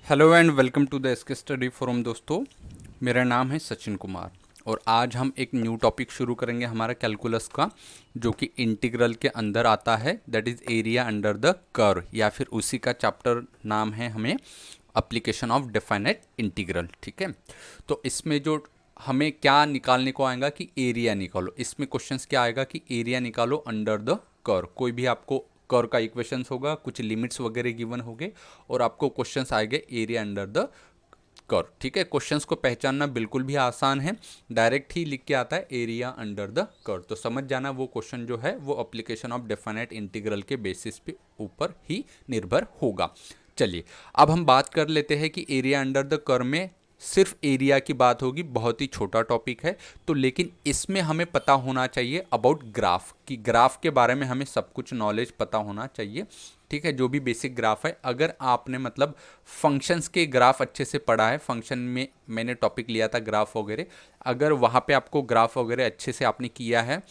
Hello and welcome to the SK study forum दोस्तों। मेरा नाम है सचिन कुमार और आज हम एक न्यू टॉपिक शुरू करेंगे हमारा कैलकुलस का, जो कि इंटीग्रल के अंदर आता है, that is area under the curve, या फिर उसी का चैप्टर नाम है हमें एप्लीकेशन ऑफ डेफिनेट इंटीग्रल। ठीक है, तो इसमें जो हमें क्या निकालने को आएगा कि एरिया निकालो। इसमें क्वेश्चंस क्या आएगा कि एरिया निकालो अंडर द कर्व। कोई भी आपको कर्व का इक्वेशंस होगा, कुछ लिमिट्स वगैरह गिवन होंगे और आपको क्वेश्चंस आएंगे एरिया अंडर द कर्व। ठीक है, क्वेश्चंस को पहचानना बिल्कुल भी आसान है, डायरेक्ट ही लिख के आता है एरिया अंडर द कर्व। तो समझ जाना वो क्वेश्चन जो है वो एप्लीकेशन ऑफ डेफिनेट इंटीग्रल के बेसिस पे ऊपर ही निर्भर होगा। चलिए अब हम बात कर लेते हैं कि एरिया अंडर द कर्व में सिर्फ एरिया की बात होगी, बहुत ही छोटा टॉपिक है। तो लेकिन इसमें हमें पता होना चाहिए अबाउट ग्राफ, कि ग्राफ के बारे में हमें सब कुछ नॉलेज पता होना चाहिए। ठीक है, जो भी बेसिक ग्राफ है, अगर आपने मतलब फंक्शंस के ग्राफ अच्छे से पढ़ा है, फंक्शन में मैंने टॉपिक लिया था ग्राफ वगैरह, अगर वहाँ पे आपको ग्राफ वगैरह अच्छे से आपने किया है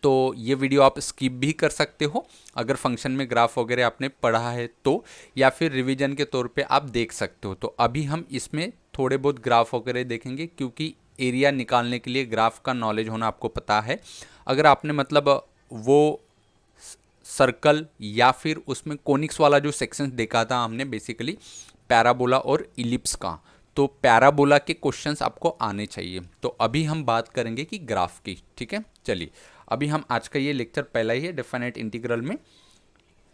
तो ये वीडियो आप स्किप भी कर सकते हो, अगर फंक्शन में ग्राफ वगैरह आपने पढ़ा है तो, या फिर रिवीजन के तौर पे आप देख सकते हो। तो अभी हम इसमें थोड़े बहुत ग्राफ वगैरह देखेंगे, क्योंकि एरिया निकालने के लिए ग्राफ का नॉलेज होना आपको पता है। अगर आपने मतलब वो सर्कल या फिर उसमें कोनिक्स वाला जो सेक्शन देखा था हमने, बेसिकली पैराबोला और इलिप्स का, तो पैराबोला के क्वेश्चंस आपको आने चाहिए। तो अभी हम बात करेंगे कि ग्राफ की। ठीक है, चलिए अभी हम आज का ये लेक्चर पहला ही है डेफिनेट इंटीग्रल में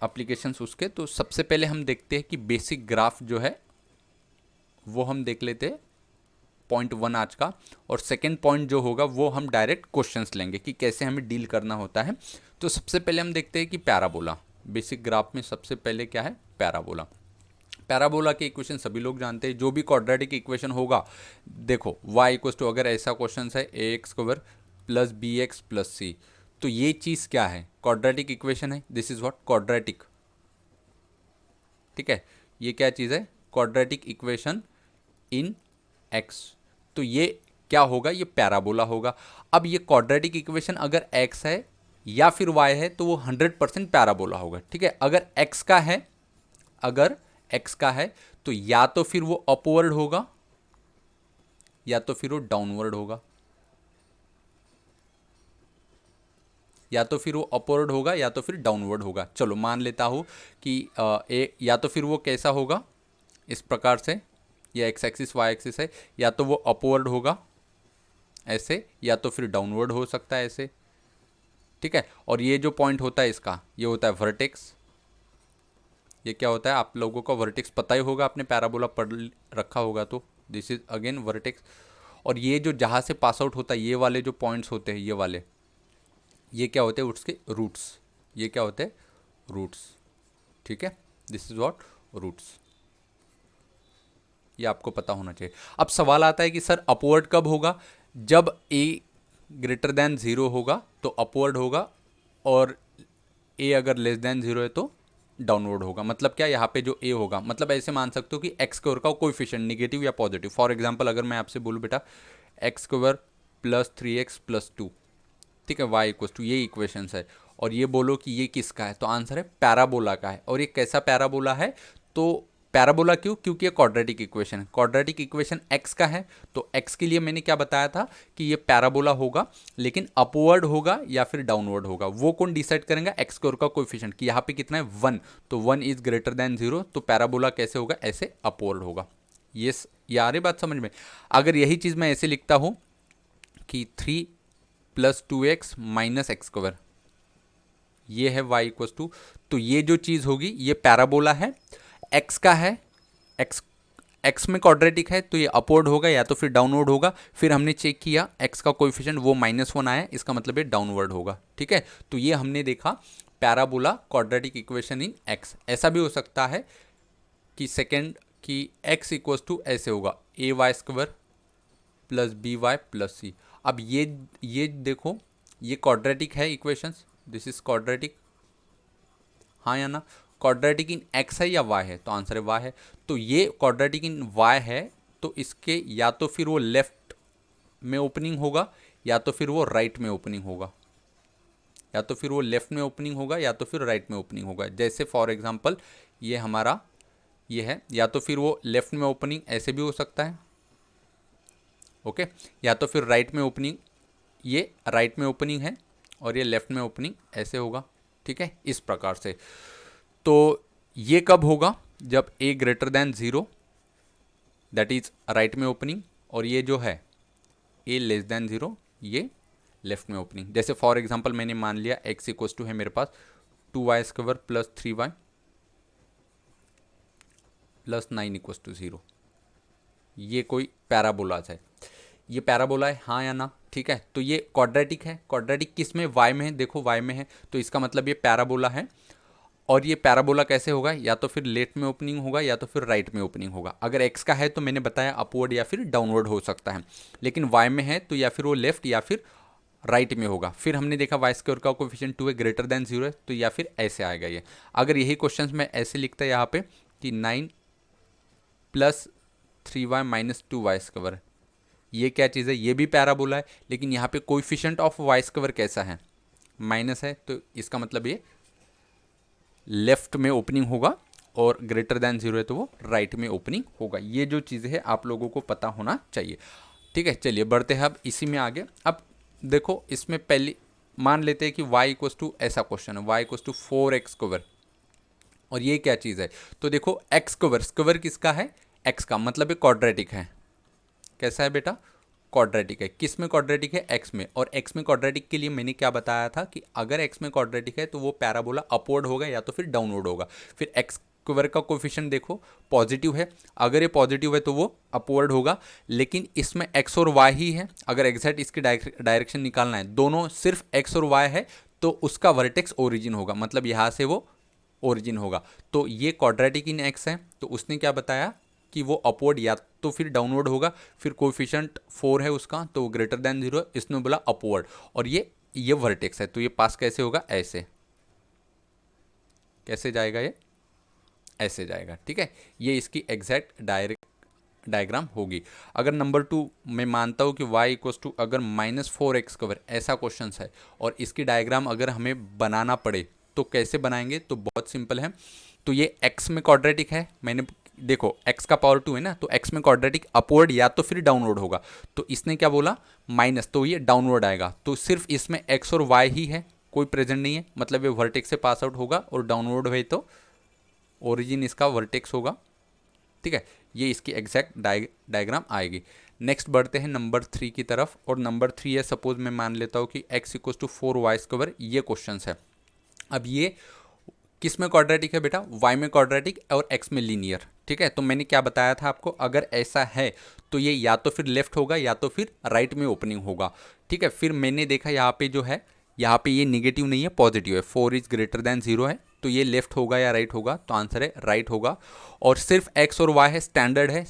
एप्लीकेशंस उसके। तो सबसे पहले हम देखते हैं कि बेसिक ग्राफ जो है वो हम देख लेते हैं, पॉइंट 1 आज का। और सेकेंड पॉइंट जो होगा वो हम डायरेक्ट क्वेश्चंस लेंगे कि कैसे हमें डील करना होता है। तो सबसे पहले हम देखते हैं कि पैराबोला, बेसिक ग्राफ में सबसे पहले क्या है, पैराबोला। पैराबोला के इक्वेशन सभी लोग जानते हैं, जो भी क्वाड्रेटिक इक्वेशन होगा, देखो y इक्वल टू, अगर ऐसा क्वेश्चन है A X square plus B X plus C, तो ये चीज़ क्या है, क्वाड्रेटिक इक्वेशन है। This is what quadratic. ठीक है, ये क्या चीज़ है, क्वाड्रेटिक इक्वेशन इन एक्स। तो ये क्या होगा, ये पैराबोला होगा। अब ये क्वाड्रेटिक इक्वेशन अगर x है या फिर y है तो वो 100% पैराबोला होगा। ठीक है, अगर x का है, अगर x का है तो या तो फिर वो अपवर्ड होगा या तो फिर वो डाउनवर्ड होगा, या तो फिर वो अपवर्ड होगा या तो फिर डाउनवर्ड होगा। चलो मान लेता हूँ कि या तो फिर वो कैसा होगा, इस प्रकार से, या एक्स एक्सिस वाई एक्सिस है, या तो वो अपवर्ड होगा ऐसे, या तो फिर डाउनवर्ड हो सकता है ऐसे। ठीक है, और ये जो पॉइंट होता है इसका, ये होता है वर्टेक्स। ये क्या होता है, आप लोगों को वर्टेक्स पता ही होगा, आपने पैराबोला पढ़ रखा होगा तो। This is again vertex. और ये जो जहाँ से पास आउट होता है, ये वाले जो पॉइंट्स होते हैं, ये वाले, ये क्या होते हैं, उसके रूट्स। ये क्या होते हैं, रूट्स। ठीक है, दिस इज व्हाट रूट्स। ये आपको पता होना चाहिए। अब सवाल आता है कि सर अपवर्ड कब होगा, जब a ग्रेटर देन 0 होगा तो अपवर्ड होगा, और a अगर लेस देन 0 है तो डाउनवर्ड होगा। मतलब क्या, यहाँ पे जो a होगा, मतलब ऐसे मान सकते हो कि एक्स स्क्वायर का कोएफिशिएंट निगेटिव या पॉजिटिव। फॉर एग्जांपल अगर मैं आपसे बोलूँ बेटा x square plus 3x plus 2, ठीक है, y इक्वल टू, ये इक्वेशंस है, और ये बोलो कि ये किसका है, तो आंसर है पैराबोला का है। और ये कैसा पैराबोला है, तो पैराबोला क्यों, क्योंकि ये क्वाड्रेटिक इक्वेशन है। क्वाड्रेटिक इक्वेशन x का है, तो x के लिए मैंने क्या बताया था कि ये पैराबोला होगा, लेकिन अपवर्ड होगा या फिर डाउनवर्ड होगा। वो कौन डिसाइड करेंगे, एक्स स्क्वायर का कोएफिशिएंट, कि यहाँ पे कितना है 1, तो 1 इज ग्रेटर देन 0, तो पैराबोला कैसे होगा, ऐसे अपवर्ड होगा। ये आ रही बात समझ में। अगर यही चीज़ मैं ऐसे लिखता हूँ कि 3 plus 2x minus X square, ये है y इक्वल टू, तो ये जो चीज़ होगी ये पैराबोला है, x का है, x में क्वाड्रेटिक है तो ये अपवर्ड होगा या तो फिर डाउनवर्ड होगा। फिर हमने चेक किया x का कोएफिशिएंट वो -1 आया, इसका मतलब ये डाउनवर्ड होगा। ठीक है, तो ये हमने देखा parabola quadratic equation in x। ऐसा भी हो सकता है कि सेकेंड कि x इक्वल टू ऐसे होगा, A Y square plus B Y plus C. अब ये देखो, ये क्वाड्रेटिक है इक्वेशंस, दिस इज क्वाड्रेटिक, हाँ या ना, क्वाड्रेटिक इन एक्स है या वाई है, तो आंसर है वाई है। तो ये क्वाड्रेटिक इन वाई है, तो इसके या तो फिर वो लेफ्ट में ओपनिंग होगा या तो फिर वो राइट में ओपनिंग होगा, या तो फिर वो लेफ्ट में ओपनिंग होगा या तो फिर राइट में ओपनिंग होगा। जैसे फॉर एग्जांपल ये हमारा ये है, या तो फिर वो लेफ्ट में ओपनिंग ऐसे भी हो सकता है, ओके, या तो फिर राइट में ओपनिंग, ये राइट में ओपनिंग है और ये लेफ्ट में ओपनिंग ऐसे होगा, ठीक है, इस प्रकार से। तो ये कब होगा, जब a greater than 0, that is right में ओपनिंग, और ये जो है a लेस देन 0, ये लेफ्ट में ओपनिंग। जैसे फॉर एग्जांपल मैंने मान लिया x इक्वस टू है मेरे पास 2y² plus 3y plus 9 equals to 0, ये कोई पैराबोलाज है, ये पैराबोला है, हाँ या ना, ठीक है। तो ये क्वाड्रेटिक है, क्वाड्रेटिक किस में, y में है, देखो y में है, तो इसका मतलब ये पैराबोला है। और ये पैराबोला कैसे होगा, या तो फिर लेफ्ट में ओपनिंग होगा या तो फिर राइट में ओपनिंग होगा। अगर x का है तो मैंने बताया अपवर्ड या फिर डाउनवर्ड हो सकता है, लेकिन y में है तो या फिर वो लेफ्ट या फिर राइट में होगा। फिर हमने देखा y² का कोफिशिएंट 2 है, ग्रेटर देन 0 है, तो या फिर ऐसे आएगा ये। अगर यही क्वेश्चन मैं ऐसे लिखता है यहाँ पे कि 9 प्लस 3y माइनस 2y², ये क्या चीज़ है, ये भी पैराबोला है, लेकिन यहाँ पे कोएफिशिएंट ऑफ y² कैसा है, माइनस है, तो इसका मतलब ये लेफ्ट में ओपनिंग होगा, और ग्रेटर देन 0 है तो वो राइट में ओपनिंग होगा। ये जो चीज़ें हैं आप लोगों को पता होना चाहिए, ठीक है। चलिए बढ़ते हैं अब इसी में आगे। अब देखो इसमें पहले मान लेते हैं कि y इक्वस टू, ऐसा क्वेश्चन है y इक्वस टू 4x², और ये क्या चीज़ है, तो देखो x², किसका है, x का, मतलब ये क्वाड्रेटिक है। कैसा है बेटा, क्वाड्रेटिक है। किस में क्वाड्रेटिक है, x में। और x में क्वाड्रेटिक के लिए मैंने क्या बताया था कि अगर x में क्वाड्रेटिक है तो वो पैराबोला अपवर्ड होगा या तो फिर डाउनवर्ड होगा। फिर x² का कोफिशिएंट देखो पॉजिटिव है, अगर ये पॉजिटिव है तो वो अपवर्ड होगा, लेकिन इसमें x और y ही है। अगर एग्जैक्ट इसकी डायरेक्शन निकालना है, दोनों सिर्फ x और y है, तो उसका वर्टेक्स ओरिजिन होगा, मतलब यहाँ से वो ओरिजिन होगा। तो ये क्वाड्रेटिक इन x है, तो उसने क्या बताया कि वो अपवर्ड या तो फिर डाउनवर्ड होगा। फिर कोएफिशिएंट 4 है उसका, तो वो ग्रेटर देन 0, इसने बोला अपवर्ड, और ये वर्टेक्स है, तो ये पास कैसे होगा, ऐसे, कैसे जाएगा, ये ऐसे जाएगा, ठीक है। ये इसकी एग्जैक्ट डायग्राम होगी। अगर नंबर 2 मैं मानता हूँ कि y इक्वस टू अगर -4x² ऐसा क्वेश्चन है, और इसकी डायग्राम अगर हमें बनाना पड़े तो कैसे बनाएंगे, तो बहुत सिंपल है। तो ये x में क्वाड्रेटिक है, मैंने देखो x का पावर 2 है ना, तो x में क्वाड्रेटिक अपवर्ड या तो फिर डाउनवर्ड होगा। तो इसने क्या बोला, माइनस, तो ये डाउनवर्ड आएगा। तो सिर्फ इसमें x और y ही है, कोई प्रेजेंट नहीं है, मतलब ये वर्टेक्स से पास आउट होगा, और डाउनवर्ड है तो ओरिजिन इसका वर्टेक्स होगा, ठीक है। ये इसकी एग्जैक्ट डायग्राम आएगी। नेक्स्ट बढ़ते हैं नंबर 3 की तरफ, और नंबर 3 है, सपोज मैं मान लेता हूँ कि x इक्वस टू 4y², ये क्वेश्चन है। अब ये किस में क्वाड्रेटिक है बेटा, y में क्वाड्रेटिक और x में लीनियर, ठीक है। तो मैंने क्या बताया था आपको, अगर ऐसा है तो ये या तो फिर लेफ्ट होगा या तो फिर राइट में ओपनिंग होगा, ठीक है। फिर मैंने देखा यहाँ पे जो है, यहाँ पे ये निगेटिव नहीं है, पॉजिटिव है, 4 इज ग्रेटर देन 0 है, तो ये लेफ्ट होगा या राइट होगा, तो आंसर है राइट होगा। और सिर्फ x और y है, स्टैंडर्ड है,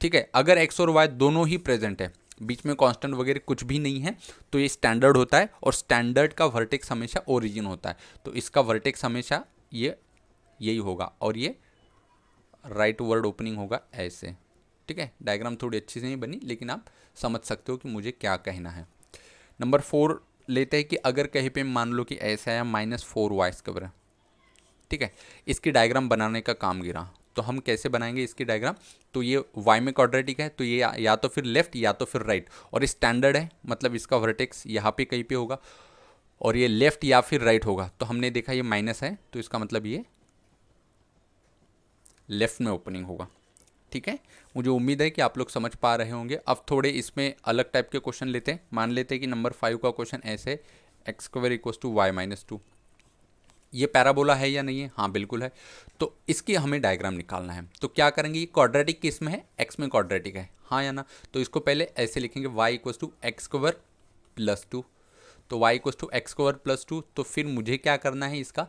ठीक है। अगर x और y दोनों ही प्रेजेंट है, बीच में कांस्टेंट वगैरह कुछ भी नहीं है, तो ये स्टैंडर्ड होता है, और स्टैंडर्ड का वर्टेक्स हमेशा ओरिजिन होता है, तो इसका वर्टेक्स हमेशा ये यही होगा, और ये राइट वर्ड ओपनिंग होगा ऐसे, ठीक है। डायग्राम थोड़ी अच्छी से नहीं बनी, लेकिन आप समझ सकते हो कि मुझे क्या कहना है। नंबर 4 लेते हैं कि अगर कहीं पे मान लो कि ऐसा है -4y², ठीक है। इसकी डायग्राम बनाने का काम गिरा, तो हम कैसे बनाएंगे इसकी डायग्राम, तो ये y में क्वाड्रेटिक है, तो ये या तो फिर लेफ्ट या तो फिर राइट, और स्टैंडर्ड है, मतलब इसका वर्टेक्स यहाँ पे कहीं पे होगा, और ये लेफ्ट या फिर राइट होगा। तो हमने देखा ये माइनस है, तो इसका मतलब ये लेफ्ट में ओपनिंग होगा, ठीक है। मुझे उम्मीद है कि आप लोग समझ पा रहे होंगे। अब थोड़े इसमें अलग टाइप के क्वेश्चन लेते हैं। मान लेते हैं कि नंबर 5 का क्वेश्चन ऐसे, x² इक्वस टू y-2, ये पैराबोला है या नहीं है, हाँ बिल्कुल है। तो इसकी हमें डायग्राम निकालना है, तो क्या करेंगे, ये क्वाड्रेटिक किस में है, x में क्वाड्रेटिक है, हाँ या ना। तो इसको पहले ऐसे लिखेंगे, y equals to x² plus 2, तो y equals to x² plus 2, तो फिर मुझे क्या करना है, इसका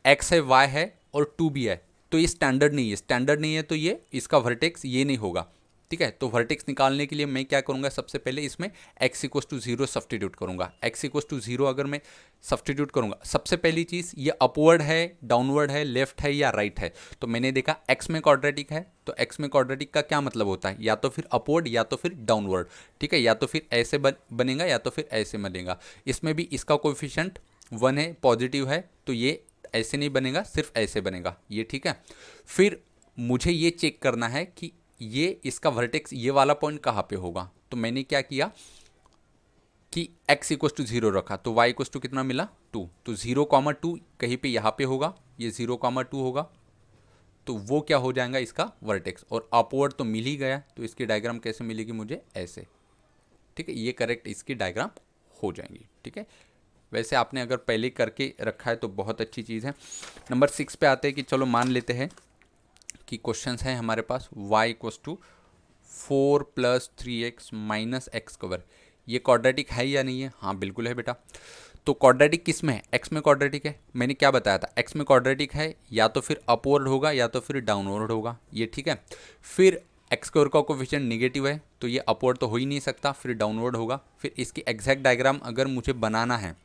x है, y है और 2 भी है, तो ये स्टैंडर्ड नहीं है, स्टैंडर्ड नहीं है, तो ये इसका वर्टेक्स ये नहीं होगा, ठीक है। तो वर्टेक्स निकालने के लिए मैं क्या करूँगा, सबसे पहले इसमें x इक्वस टू 0 सब्सटीट्यूट करूँगा। x इक्वस टू 0 अगर मैं सब्सटीट्यूट करूँगा, सबसे पहली चीज़ ये अपवर्ड है, डाउनवर्ड है, लेफ्ट है या राइट है। तो मैंने देखा x में क्वाड्रेटिक है, तो x में क्वाड्रेटिक का क्या मतलब होता है, या तो फिर अपवर्ड या तो फिर डाउनवर्ड, ठीक है, या तो फिर ऐसे बनेगा या तो फिर ऐसे बनेगा। इसमें भी इसका कोएफिशिएंट 1 है, पॉजिटिव है, तो ये ऐसे नहीं बनेगा, सिर्फ ऐसे बनेगा, ये ठीक है। फिर मुझे ये चेक करना है कि ये इसका वर्टेक्स ये वाला पॉइंट कहाँ पे होगा। तो मैंने क्या किया कि x इक्वस टू 0 रखा, तो y इक्वस टू कितना मिला 2, तो 0,2 कहीं पे यहाँ पे होगा, ये 0,2 होगा, तो वो क्या हो जाएगा इसका वर्टेक्स। और अपवर्ड तो मिल ही गया, तो इसकी डायग्राम कैसे मिलेगी मुझे ऐसे, ठीक है, ये करेक्ट इसकी डायग्राम हो जाएंगी। ठीक है, वैसे आपने अगर पहले करके रखा है तो बहुत अच्छी चीज़ है। नंबर 6 पे आते हैं कि चलो मान लेते हैं कि क्वेश्चंस हैं हमारे पास y equals to 4 + 3x - x square. ये क्वाड्रेटिक है या नहीं है? हाँ बिल्कुल है बेटा। तो क्वाड्रेटिक किस में है? x में क्वाड्रेटिक है। मैंने क्या बताया था, x में क्वाड्रेटिक है या तो फिर अपवर्ड होगा या तो फिर डाउनवर्ड होगा, ये ठीक है। फिर एक्स स्क्वायर का कोफिशिएंट निगेटिव है, तो ये अपवर्ड तो हो ही नहीं सकता, फिर डाउनवर्ड होगा। फिर इसकी एग्जैक्ट डायग्राम अगर मुझे बनाना है,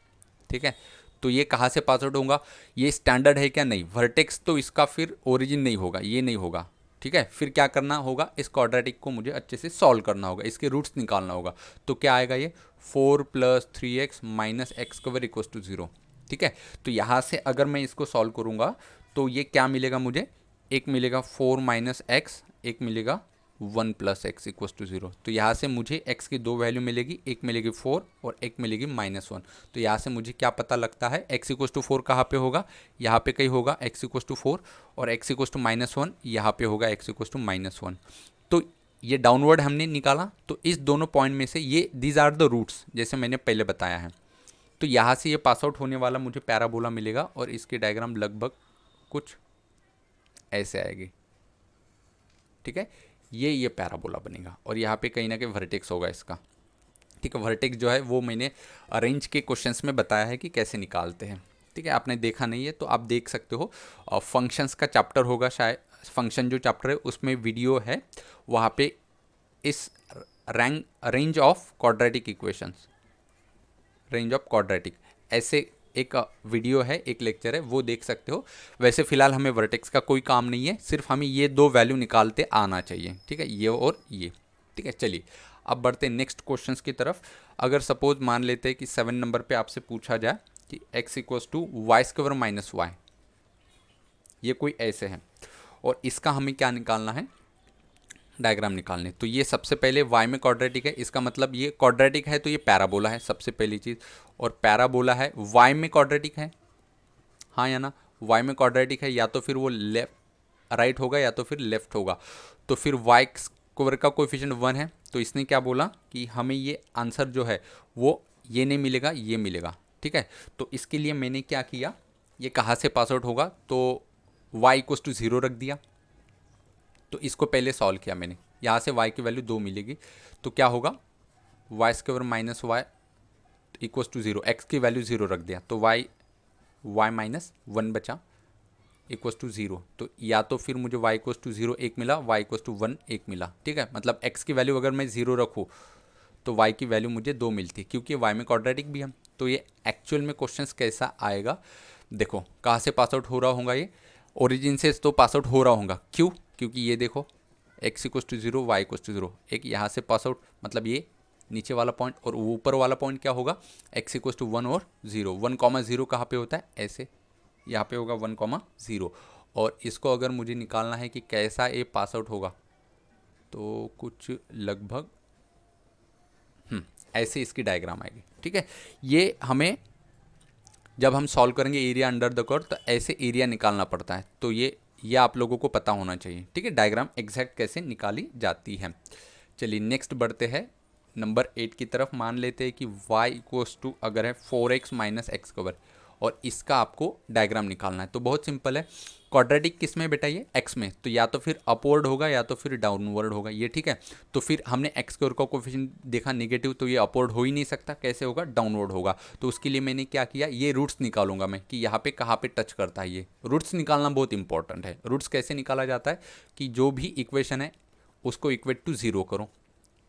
ठीक है, तो ये कहाँ से पास आउट होगा, ये स्टैंडर्ड है क्या? नहीं। वर्टेक्स तो इसका फिर ओरिजिन नहीं होगा, ये नहीं होगा, ठीक है। फिर क्या करना होगा, इस क्वाड्रेटिक को मुझे अच्छे से सॉल्व करना होगा, इसके रूट्स निकालना होगा। तो क्या आएगा ये 4 + 3x - x square equals to 0, ठीक है। तो यहाँ से अगर मैं इसको सॉल्व करूँगा तो ये क्या मिलेगा मुझे, एक मिलेगा 4 - x, एक मिलेगा 1 + x इक्वल्स टू 0। तो यहाँ से मुझे x की दो वैल्यू मिलेगी, एक मिलेगी 4 और एक मिलेगी -1। तो यहाँ से मुझे क्या पता लगता है, x इक्वल्स टू 4 कहाँ पे होगा, यहाँ पे कहीं होगा x इक्वल्स टू 4, और x इक्वल्स टू -1 यहाँ पे होगा x इक्वल्स टू -1। तो ये डाउनवर्ड हमने निकाला, तो इस दोनों पॉइंट में से ये दीज आर द रूट्स, जैसे मैंने पहले बताया है। तो यहाँ से ये पास आउट होने वाला मुझे पैराबोला मिलेगा, और इसकी डायग्राम लगभग कुछ ऐसे आएगी, ठीक है। ये पैराबोला बनेगा, और यहाँ पे कहीं ना कहीं वर्टेक्स होगा इसका, ठीक है। वर्टेक्स जो है वो मैंने अरेंज के क्वेश्चंस में बताया है कि कैसे निकालते हैं, ठीक है। आपने देखा नहीं है तो आप देख सकते हो, फंक्शंस का चैप्टर होगा शायद, फंक्शन जो चैप्टर है उसमें वीडियो है, वहाँ पे इस range of quadratic equations, range of quadratic ऐसे एक वीडियो है, एक लेक्चर है, वो देख सकते हो। वैसे फिलहाल हमें वर्टेक्स का कोई काम नहीं है, सिर्फ हमें ये दो वैल्यू निकालते आना चाहिए, ठीक है, ये और ये, ठीक है। चलिए अब बढ़ते हैं नेक्स्ट क्वेश्चंस की तरफ। अगर सपोज मान लेते हैं कि 7 नंबर पे आपसे पूछा जाए कि x equals to Y square minus Y, ये कोई ऐसे है, और इसका हमें क्या निकालना है, डायग्राम निकालने। तो ये सबसे पहले y में क्वाड्रेटिक है, इसका मतलब ये क्वाड्रेटिक है, तो ये पैराबोला है सबसे पहली चीज़। और पैराबोला है, y में क्वाड्रेटिक है, हाँ या ना, y में क्वाड्रेटिक है, या तो फिर वो लेफ्ट राइट होगा या तो फिर लेफ्ट होगा। तो फिर y स्क्वायर का कोएफिशिएंट 1 है, तो इसने क्या बोला कि हमें ये आंसर जो है वो ये नहीं मिलेगा, ये मिलेगा, ठीक है। तो इसके लिए मैंने क्या किया, ये कहाँ से पास आउट होगा, तो y इक्वल्स टू 0 रख दिया। तो इसको पहले सॉल्व किया मैंने, यहाँ से y की वैल्यू 2 मिलेगी, तो क्या होगा Y square minus Y equals to 0, x की वैल्यू 0 रख दिया, तो y -1 बचा इक्वल्स टू 0। तो या तो फिर मुझे y इक्वल्स टू 0 एक मिला, y इक्वल्स टू 1 एक मिला, ठीक है। मतलब x की वैल्यू अगर मैं 0 रखूँ तो y की वैल्यू मुझे 2 मिलती, क्योंकि y में क्वाड्रेटिक भी है। तो ये एक्चुअल में क्वेश्चंस कैसा आएगा, देखो कहाँ से पास आउट हो रहा होगा, ये ओरिजिन से तो पास आउट हो रहा होगा, क्यों, क्योंकि ये देखो x equals to 0 y equals to 0, एक यहाँ से पास आउट, मतलब ये नीचे वाला पॉइंट, और ऊपर वाला पॉइंट क्या होगा, x इक्वल्स टू 1 और 0। 1,0 कहाँ पे होता है, ऐसे यहाँ पे होगा 1,0। और इसको अगर मुझे निकालना है कि कैसा ये पास आउट होगा, तो कुछ लगभग ऐसे इसकी डायग्राम आएगी, ठीक है। ये हमें जब हम सॉल्व करेंगे एरिया अंडर द कर्व, तो ऐसे एरिया निकालना पड़ता है, तो ये आप लोगों को पता होना चाहिए, ठीक है, डायग्राम एग्जैक्ट कैसे निकाली जाती है। चलिए नेक्स्ट बढ़ते हैं नंबर 8 की तरफ। मान लेते हैं कि y इक्वल्स टू अगर है 4x - x स्क्वायर, और इसका आपको डायग्राम निकालना है। तो बहुत सिंपल है, क्वाड्रेटिक किस में बेटा, ये x में, तो या तो फिर अपवर्ड होगा या तो फिर डाउनवर्ड होगा, ये ठीक है। तो फिर हमने x स्क्वायर का कोएफिशिएंट देखा निगेटिव, तो ये अपवर्ड हो ही नहीं सकता, कैसे होगा, डाउनवर्ड होगा। तो उसके लिए मैंने क्या किया, ये रूट्स निकालूंगा मैं कि यहाँ पे कहाँ पे टच करता है। ये रूट्स निकालना बहुत इंपॉर्टेंट है। रूट्स कैसे निकाला जाता है कि जो भी इक्वेशन है उसको इक्वेट टू 0 करो,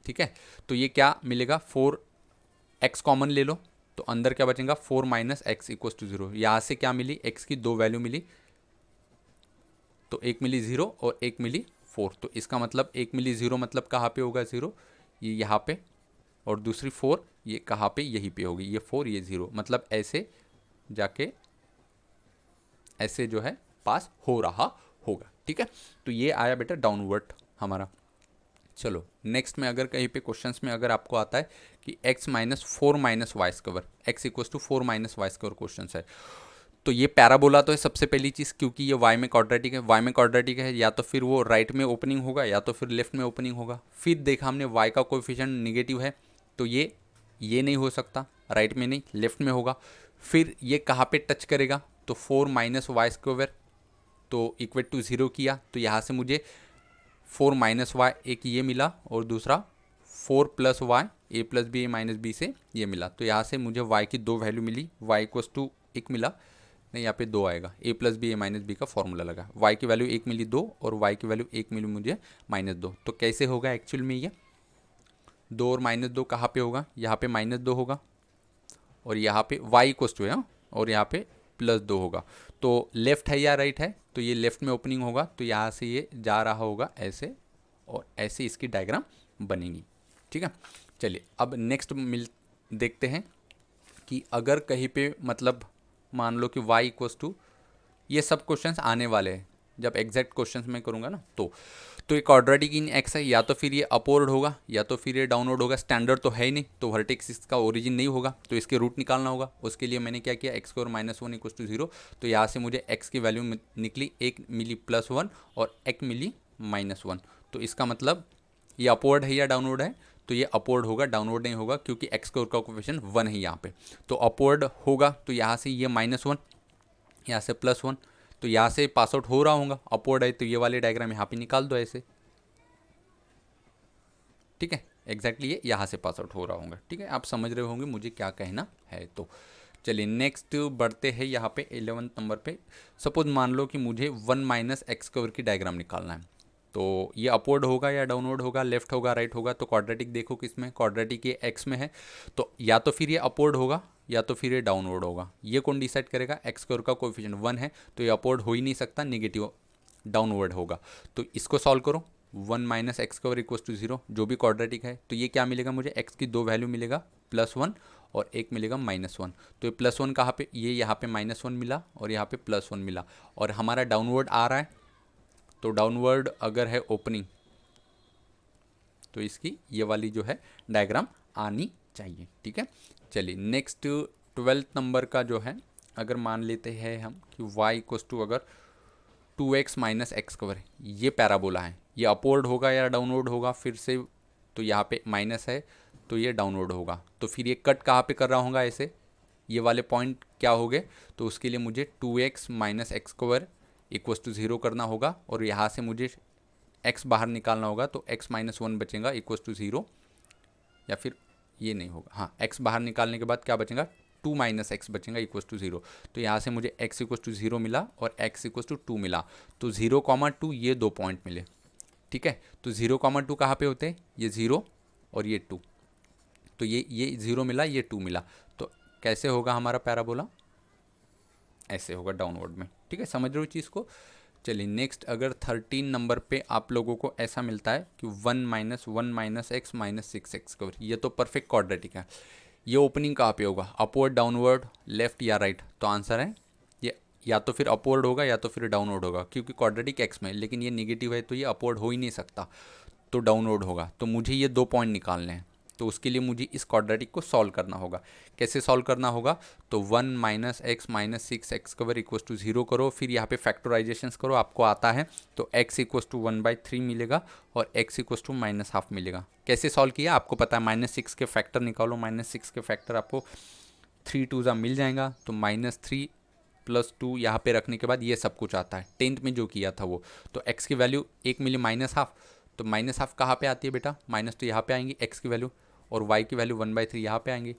ठीक है। तो ये क्या मिलेगा, 4x कॉमन ले लो, तो अंदर क्या बचेगा 4 - x इक्वल्स टू 0। यहाँ से क्या मिली, x की दो वैल्यू मिली, तो एक मिली 0 और एक मिली 4। तो इसका मतलब एक मिली 0 मतलब कहाँ पे होगा 0, ये यहाँ पे, और दूसरी 4 ये कहाँ पे, यहीं पे होगी, ये 4 ये 0, मतलब ऐसे जाके ऐसे जो है पास हो रहा होगा, ठीक है, तो ये आया बेटा डाउनवर्ड हमारा। चलो नेक्स्ट में अगर कहीं पे क्वेश्चंस में अगर आपको आता है कि x minus four minus Y square, X equal to four minus Y square question है, तो ये पैराबोला तो है सबसे पहली चीज़, क्योंकि ये y में क्वाड्रेटिक है, y में क्वाड्रेटिक है या तो फिर वो राइट में ओपनिंग होगा या तो फिर लेफ्ट में ओपनिंग होगा। फिर देखा हमने y का कोएफिशिएंट निगेटिव है, तो ये नहीं हो सकता, राइट में नहीं लेफ्ट में होगा। फिर ये कहाँ पे टच करेगा, तो फोर माइनस वाई स्क्वायर तो इक्वल टू ज़ीरो किया, तो यहाँ से मुझे फोर माइनस वाई एक ये मिला और दूसरा four plus Y A plus B A minus B से ये मिला, तो यहाँ से मुझे y की दो वैल्यू मिली, y इक्वस टू एक मिला, नहीं यहाँ पे दो आएगा, A plus B A minus B का फॉर्मूला लगा, y की वैल्यू एक मिली दो और y की वैल्यू एक मिली मुझे माइनस दो। तो कैसे होगा एक्चुअल में ये दो और माइनस दो कहाँ पे होगा, यहाँ पे माइनस दो होगा और यहाँ पे y इक्वस टू है और यहाँ पे प्लस दो होगा। तो लेफ्ट है या राइट है, तो ये लेफ्ट में ओपनिंग होगा, तो यहाँ से ये जा रहा होगा ऐसे और ऐसे इसकी डायग्राम बनेगी। ठीक है, चलिए अब नेक्स्ट देखते हैं कि अगर कहीं पे मतलब मान लो कि y इक्वस टू, ये सब क्वेश्चंस आने वाले हैं जब एग्जैक्ट क्वेश्चंस मैं करूँगा ना, तो ये क्वाड्रेटिक इन x है, या तो फिर ये अपवर्ड होगा या तो फिर ये डाउनवर्ड होगा। स्टैंडर्ड तो है ही नहीं, तो वर्टेक्स इसका ओरिजिन नहीं होगा, तो इसके रूट निकालना होगा। उसके लिए मैंने क्या किया, X square minus one equals to zero, तो यहाँ से मुझे x की वैल्यू निकली, एक मिली प्लस वन और एक मिली माइनस वन। तो इसका मतलब ये अपवर्ड है या डाउनवर्ड है, तो ये अपवर्ड होगा, डाउनवर्ड नहीं होगा, क्योंकि एक्स स्क्वायर का कोएफिशिएंट वन है यहाँ पे। तो अपवर्ड होगा, तो यहाँ से ये माइनस वन, यहाँ से प्लस वन, तो यहाँ से पास आउट हो रहा होगा, अपवर्ड है तो ये वाले डायग्राम यहाँ पे निकाल दो ऐसे। ठीक है, एग्जैक्टली ये यहाँ से पास आउट हो रहा होगा। ठीक है, आप समझ रहे होंगे मुझे क्या कहना है। तो चलिए नेक्स्ट बढ़ते हैं यहाँ पे 11 नंबर पे। सपोज मान लो कि मुझे वन माइनस एक्स स्क्वायर की डायग्राम निकालना है, तो ये अपवर्ड होगा या डाउनवर्ड होगा, लेफ्ट होगा राइट होगा। तो क्वाड्रेटिक देखो किसमें, क्वाड्रेटिक ये एक्स में है, तो या तो फिर ये अपवर्ड होगा या तो फिर ये डाउनवर्ड होगा। ये कौन डिसाइड करेगा, एक्स स्क्वायर का कोएफिशिएंट वन है, तो ये अपवर्ड हो ही नहीं सकता, नेगेटिव डाउनवर्ड होगा। तो इसको सॉल्व करो, one minus X square equals to zero, जो भी क्वाड्रेटिक है, तो ये क्या मिलेगा मुझे, एक्स की दो वैल्यू मिलेगा, प्लस वन और एक मिलेगा माइनस वन। तो ये प्लस वन कहाँ पे, ये यहाँ पे माइनस वन मिला और यहाँ पे प्लस वन मिला, और हमारा डाउनवर्ड आ रहा है, तो डाउनवर्ड अगर है ओपनिंग तो इसकी ये वाली जो है डायग्राम आनी चाहिए। ठीक है, चलिए नेक्स्ट 12 नंबर का जो है, अगर मान लेते हैं हम कि y इक्वस टू अगर 2x माइनस एक्स स्क्वायर, ये पैराबोला है, ये अपवर्ड होगा या डाउनवर्ड होगा फिर से, तो यहाँ पे माइनस है तो ये डाउनवर्ड होगा। तो फिर ये कट कहाँ पे कर रहा होगा ऐसे, ये वाले पॉइंट क्या हो गए, तो उसके लिए मुझे 2x minus X square equals to zero करना होगा, और यहाँ से मुझे x बाहर निकालना होगा, तो x माइनस वन बचेगा इक्वस टू ज़ीरो, या फिर ये नहीं होगा, हाँ x बाहर निकालने के बाद क्या बचेगा, टू माइनस एक्स बचेगा इक्वस टू जीरो। तो यहाँ से मुझे x इक्वस टू जीरो मिला और x इक्वस टू टू मिला, तो जीरो कॉमा टू ये दो पॉइंट मिले। ठीक है, तो जीरो कॉमा टू कहाँ पे होते हैं, ये जीरो और ये टू, तो ये जीरो मिला, ये टू मिला, तो कैसे होगा हमारा पैराबोला, ऐसे होगा डाउनवर्ड में। ठीक है, समझ रहे हो चीज़ को। चलिए नेक्स्ट, अगर 13 नंबर पे आप लोगों को ऐसा मिलता है कि one minus X minus six X square, ये तो परफेक्ट क्वाड्रेटिक है, ये ओपनिंग कहाँ पे होगा, अपवर्ड डाउनवर्ड लेफ्ट या राइट, तो आंसर है ये या तो फिर अपवर्ड होगा या तो फिर डाउनवर्ड होगा, क्योंकि क्वाड्रेटिक एक्स में, लेकिन ये निगेटिव है तो ये अपवर्ड हो ही नहीं सकता, तो डाउनवर्ड होगा। तो मुझे ये दो पॉइंट निकालने हैं, तो उसके लिए मुझे इस क्वाड्रेटिक को सॉल्व करना होगा। कैसे सॉल्व करना होगा, तो one minus X minus six X square equals to zero करो, फिर यहाँ पे फैक्टराइजेशंस करो, आपको आता है, तो x equals to one by three मिलेगा और x equals to minus half मिलेगा। कैसे सॉल्व किया आपको पता है, माइनस सिक्स के फैक्टर निकालो, माइनस सिक्स के फैक्टर आपको थ्री टू ज़ा मिल जाएगा, तो माइनस थ्री प्लस टू यहाँ पे रखने के बाद ये सब कुछ आता है, 10th में जो किया था वो। तो x की वैल्यू एक मिली माइनस हाफ, तो माइनस हाफ कहाँ पे आती है बेटा, माइनस तो यहाँ पे आएंगी x की वैल्यू, और y की वैल्यू वन बाई थ्री यहाँ पे आएंगी,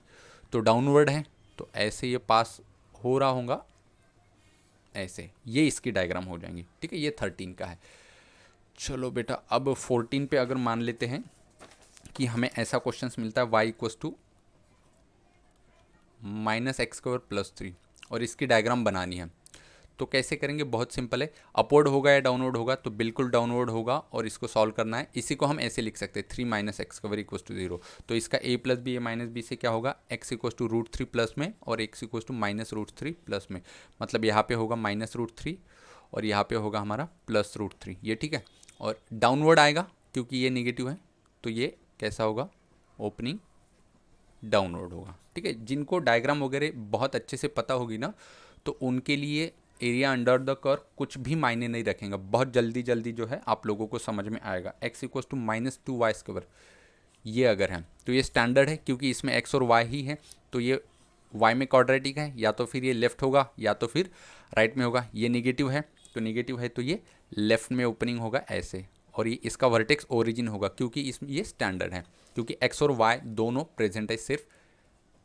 तो डाउनवर्ड है, तो ऐसे ये पास हो रहा होगा ऐसे, ये इसकी डायग्राम हो जाएंगी। ठीक है, ये 13 का है। चलो बेटा अब 14 पे अगर मान लेते हैं कि हमें ऐसा क्वेश्चन मिलता है y equals to minus X square plus three, और इसकी डायग्राम बनानी है, तो कैसे करेंगे, बहुत सिंपल है, अपवर्ड होगा या डाउनवर्ड होगा, तो बिल्कुल डाउनवर्ड होगा, और इसको सॉल्व करना है। इसी को हम ऐसे लिख सकते हैं, three minus X square equals to zero, तो इसका a plus B A minus B से क्या होगा, x equals to root three plus में और x equals to minus root three plus में, मतलब यहाँ पे होगा माइनस रूट थ्री और यहाँ पे होगा हमारा +√3, ये ठीक है। और डाउनवर्ड आएगा क्योंकि ये नेगेटिव है, तो ये कैसा होगा, ओपनिंग डाउनवर्ड होगा, ठीक है। जिनको डायग्राम वगैरह बहुत अच्छे से पता होगी ना, तो उनके लिए एरिया अंडर द कर्व कुछ भी मायने नहीं रखेंगे, बहुत जल्दी जल्दी जो है आप लोगों को समझ में आएगा। x = -2y², ये अगर है तो ये स्टैंडर्ड है क्योंकि इसमें x और y ही है, तो ये y में क्वाड्रेटिक है, या तो फिर ये लेफ्ट होगा या तो फिर राइट में होगा। ये नेगेटिव है तो नेगेटिव है तो ये लेफ्ट में ओपनिंग होगा ऐसे, और ये इसका वर्टेक्स ओरिजिन होगा क्योंकि इसमें ये स्टैंडर्ड है, क्योंकि x और y दोनों प्रेजेंट है सिर्फ,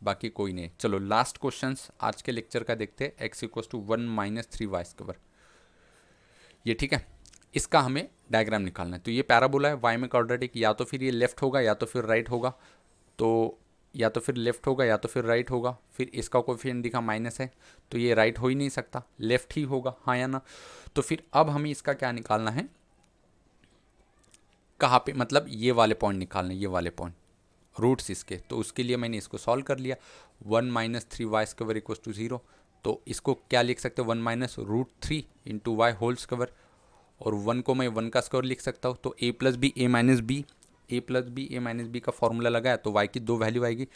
बाकी कोई नहीं। चलो लास्ट क्वेश्चंस आज के लेक्चर का देखते हैं। x = 1 - 3y², ये ठीक है। इसका हमें डायग्राम निकालना है। तो ये पैराबोला है, y में क्वाड्रेटिक, या तो फिर ये लेफ्ट होगा या तो फिर राइट होगा, तो या तो फिर लेफ्ट होगा या तो फिर राइट होगा। फिर इसका कोएफिशिएंट दिखा माइनस है, तो ये राइट हो ही नहीं सकता, लेफ्ट ही होगा, हाँ या ना। तो फिर अब हमें इसका क्या निकालना है, कहाँ पे, मतलब ये वाले पॉइंट निकालने, ये वाले पॉइंट रूट्स इसके। तो उसके लिए मैंने इसको सॉल्व कर लिया। 1 - 3y² = 0, तो इसको क्या लिख सकते हैं, 1 - √3 × y², और 1 को मैं 1 का स्क्वायर लिख सकता हूँ। तो a + b a - b, a + b a - b का फॉर्मूला लगाया तो y की दो वैल्यू आएगी,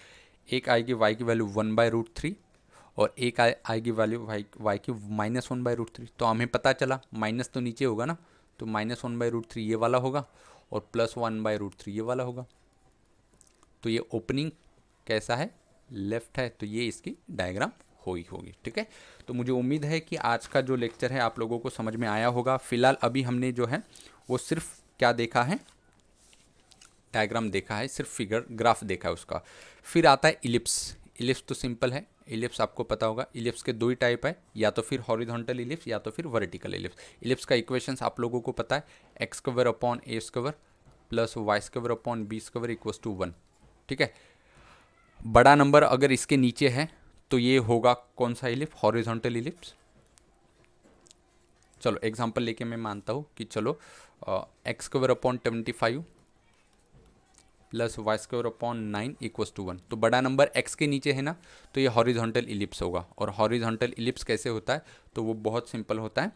एक आएगी y की वैल्यू 1/√3 और एक आएगी वैल्यू y की -1/√3। तो हमें पता चला माइनस तो नीचे होगा ना, तो -1/√3 ये वाला होगा और +1/√3 ये वाला होगा। तो ये ओपनिंग कैसा है, लेफ्ट है, तो ये इसकी डायग्राम होगी, ठीक है। तो मुझे उम्मीद है कि आज का जो लेक्चर है आप लोगों को समझ में आया होगा। फिलहाल अभी हमने जो है वो सिर्फ क्या देखा है, डायग्राम देखा है, सिर्फ फिगर ग्राफ देखा है उसका। फिर आता है इलिप्स। इलिप्स तो सिंपल है, इलिप्स आपको पता होगा। इलिप्स के दो ही टाइप है, या तो फिर हॉरिजॉन्टल इलिप्स या तो फिर वर्टिकल इलिप्स। इलिप्स का इक्वेशंस आप लोगों को पता है, x² / a² + y² / b² = 1, ठीक है। बड़ा नंबर अगर इसके नीचे है तो ये होगा कौन सा इलिप्स, हॉरिजॉन्टल इलिप्स। चलो एग्जांपल लेके मैं मानता हूँ कि चलो x² / 25 + y² / 9 = 1। तो बड़ा नंबर x के नीचे है ना, तो ये हॉरिजॉन्टल इलिप्स होगा। और हॉरिजॉन्टल इलिप्स कैसे होता है, तो वो बहुत सिंपल होता है,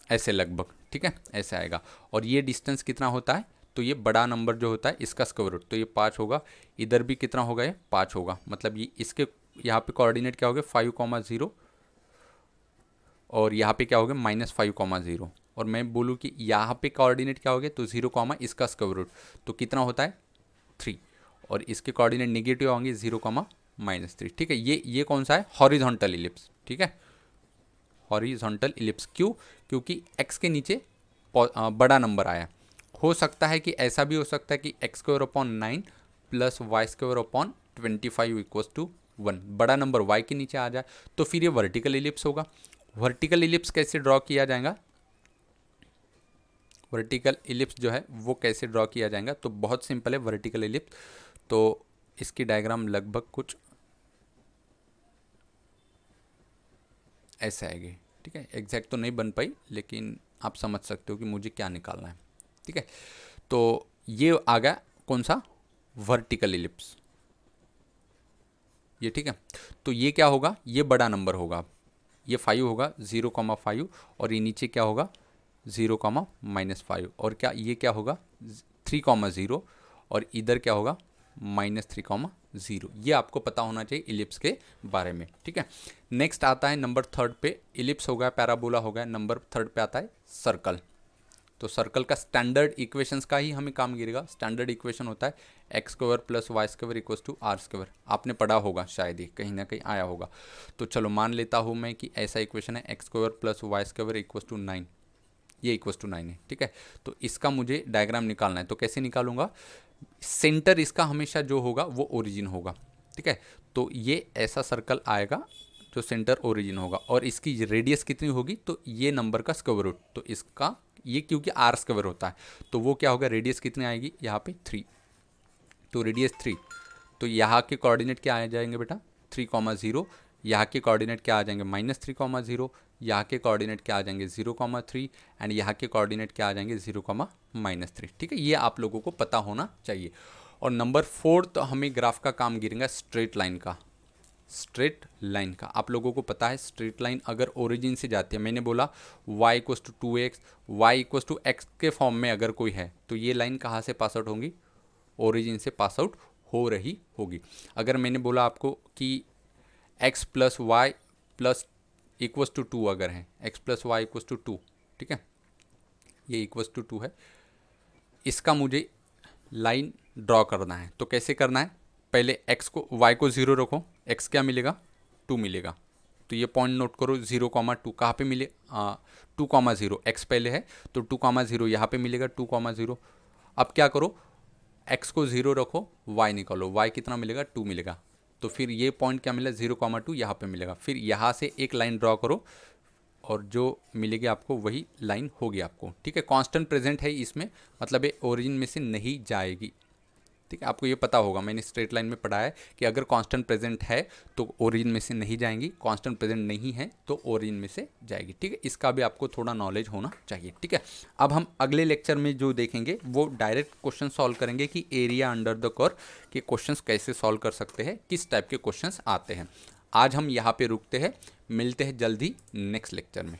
ऐसे लगभग, ठीक है, ऐसे आएगा। और ये डिस्टेंस कितना होता है, तो ये बड़ा नंबर जो होता है इसका स्क्वायर रूट, तो ये 5 होगा। इधर भी कितना होगा, ये 5 होगा। मतलब ये इसके यहाँ पे कोऑर्डिनेट क्या हो गए, 5, 0, और यहाँ पे क्या हो गया, -5, 0। और मैं बोलूँ कि यहाँ पे कोऑर्डिनेट क्या हो गया, तो 0, इसका स्क्वायर रूट, तो कितना होता है 3। और इसके कोऑर्डिनेट नेगेटिव होंगे, 0, -3, ठीक है। ये कौन सा है, हॉरिजॉन्टल इलिप्स, ठीक है। हॉरिजॉन्टल इलिप्स क्यों, क्योंकि x के नीचे बड़ा नंबर आया। हो सकता है कि ऐसा भी हो सकता है कि x² / 9 + y² / 25 = 1, बड़ा नंबर y के नीचे आ जाए, तो फिर ये वर्टिकल इलिप्स होगा। वर्टिकल इलिप्स कैसे ड्रॉ किया जाएगा, वर्टिकल इलिप्स जो है वो कैसे ड्रॉ किया जाएगा, तो बहुत सिंपल है वर्टिकल इलिप्स। तो इसकी डायग्राम लगभग कुछ ऐसे आएगी, ठीक है। एग्जैक्ट तो नहीं बन पाई, लेकिन आप समझ सकते हो कि मुझे क्या निकालना है, ठीक है। तो ये आ गया कौन सा, वर्टिकल इलिप्स, ये ठीक है। तो ये क्या होगा, ये बड़ा नंबर होगा, ये 5 होगा, 0,5, और ये नीचे क्या होगा, 0, -5, और क्या ये क्या होगा 3, 0, और इधर क्या होगा -3, 0। ये आपको पता होना चाहिए इलिप्स के बारे में, ठीक है। नेक्स्ट आता है नंबर 3 पे, इलिप्स हो गया, पैराबोला हो गया। नंबर 3 पे आता है सर्कल। तो सर्कल का स्टैंडर्ड इक्वेशंस का ही हमें काम गिरेगा। स्टैंडर्ड इक्वेशन होता है x² + y² = r²। आपने पढ़ा होगा शायद, ही कहीं ना कहीं आया होगा। तो चलो मान लेता हूँ मैं कि ऐसा इक्वेशन है, x² + y² = 9, ये =9 है, ठीक है। तो इसका मुझे डायग्राम निकालना है, तो कैसे निकालूंगा, सेंटर इसका हमेशा जो होगा वो ओरिजिन होगा, ठीक है। तो ये ऐसा सर्कल आएगा जो सेंटर ओरिजिन होगा, और इसकी रेडियस कितनी होगी, तो ये नंबर का स्क्वायर रूट, तो इसका ये क्योंकि r² होता है, तो वो क्या होगा, रेडियस कितनी आएगी यहाँ पे 3, तो रेडियस 3। तो यहाँ के कोऑर्डिनेट क्या आ जाएंगे बेटा, 3, 0। यहाँ के कोऑर्डिनेट क्या आ जाएंगे, -3, 0। यहाँ के कोऑर्डिनेट क्या आ जाएंगे, 0, 3, एंड यहाँ के कोऑर्डिनेट क्या आ जाएंगे, 0, -3, ठीक है। ये आप लोगों को पता होना चाहिए। और नंबर 4 तो हमें ग्राफ का काम गिरेगा स्ट्रेट लाइन का। स्ट्रेट लाइन का। आप लोगों को पता है स्ट्रेट लाइन अगर ओरिजिन से जाती है, मैंने बोला y equals to 2x, y equals to X के फॉर्म में अगर कोई है तो ये लाइन कहाँ से पास आउट होगी, ओरिजिन से पास आउट हो रही होगी। अगर मैंने बोला आपको कि x plus Y plus equals to 2 अगर है, x plus Y equals to 2, ठीक है, ये इक्वस टू 2 है, इसका मुझे लाइन ड्रॉ करना है। तो कैसे करना है, पहले x को y को 0 रखो, x क्या मिलेगा, 2 मिलेगा। तो ये पॉइंट नोट करो, 0,2 कहाँ पे मिले, 2,0, x पहले है तो 2,0 यहाँ पे मिलेगा 2,0। अब क्या करो, x को 0 रखो, y निकालो, y कितना मिलेगा, 2 मिलेगा। तो फिर ये पॉइंट क्या मिला, 0,2 यहाँ पे मिलेगा। फिर यहाँ से एक लाइन ड्रॉ करो और जो मिलेगी आपको वही लाइन होगी आपको, ठीक है। कांस्टेंट प्रेजेंट है इसमें, मतलब ये ओरिजिन में से नहीं जाएगी, ठीक है। आपको ये पता होगा, मैंने स्ट्रेट लाइन में पढ़ा है कि अगर कांस्टेंट प्रेजेंट है तो ओरिजिन में से नहीं जाएंगी, कांस्टेंट प्रेजेंट नहीं है तो ओरिजिन में से जाएगी, ठीक है। इसका भी आपको थोड़ा नॉलेज होना चाहिए, ठीक है। अब हम अगले लेक्चर में जो देखेंगे वो डायरेक्ट क्वेश्चन सॉल्व करेंगे कि एरिया अंडर द कर्व के क्वेश्चंस कैसे सॉल्व कर सकते हैं, किस टाइप के क्वेश्चंस आते हैं। आज हम यहाँ पे रुकते हैं, मिलते हैं जल्दी नेक्स्ट लेक्चर में।